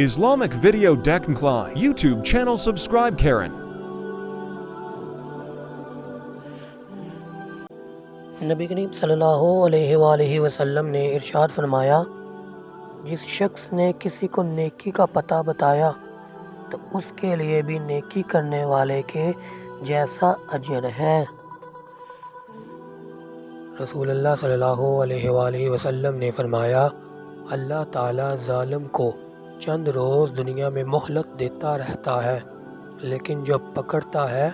Islamic Video Decline YouTube channel subscribe Karen. نبی کریم صلی اللہ علیہ وآلہ وسلم نے ارشاد فرمایا، جس شخص نے کسی کو نیکی کا پتہ بتایا تو اس کے لیے بھی نیکی کرنے والے کے جیسا اجر ہے۔ رسول اللہ صلی اللہ علیہ وآلہ وسلم نے فرمایا، اللہ تعالیٰ ظالم کو چند روز دنیا میں مہلت دیتا رہتا ہے، لیکن جب پکڑتا ہے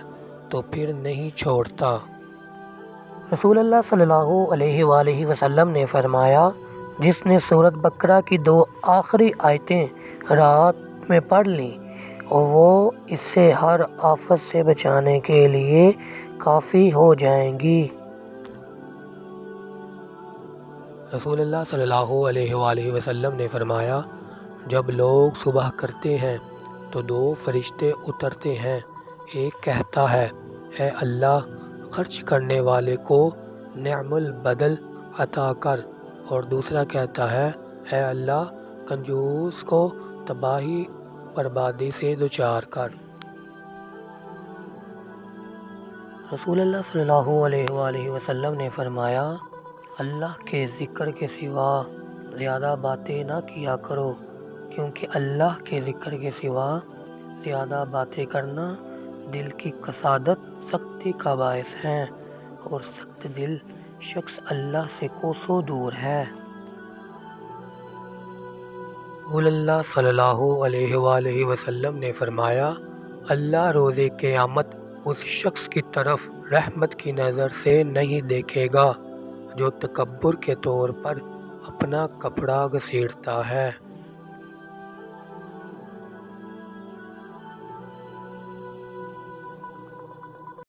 تو پھر نہیں چھوڑتا۔ رسول اللہ صلی اللہ علیہ وآلہ وسلم نے فرمایا، جس نے سورۃ بقرہ کی 2 آخری آیتیں رات میں پڑھ لیں اور وہ اس سے ہر آفت سے بچانے کے لیے کافی ہو جائیں گی۔ رسول اللہ صلی اللہ علیہ وآلہ وسلم نے فرمایا، جب لوگ صبح کرتے ہیں تو 2 فرشتے اترتے ہیں، ایک کہتا ہے، اے اللہ خرچ کرنے والے کو نعم البدل عطا کر، اور دوسرا کہتا ہے، اے اللہ کنجوس کو تباہی بربادی سے دوچار کر۔ رسول اللہ صلی اللہ علیہ وآلہ وسلم نے فرمایا، اللہ کے ذکر کے سوا زیادہ باتیں نہ کیا کرو، کیونکہ اللہ کے ذکر کے سوا زیادہ باتیں کرنا دل کی کسادت سختی کا باعث ہے، اور سخت دل شخص اللہ سے کوسوں دور ہے۔ رسول اللہ صلی اللہ علیہ وآلہ وسلم نے فرمایا، اللہ روز قیامت اس شخص کی طرف رحمت کی نظر سے نہیں دیکھے گا جو تکبر کے طور پر اپنا کپڑا گھسیٹتا ہے۔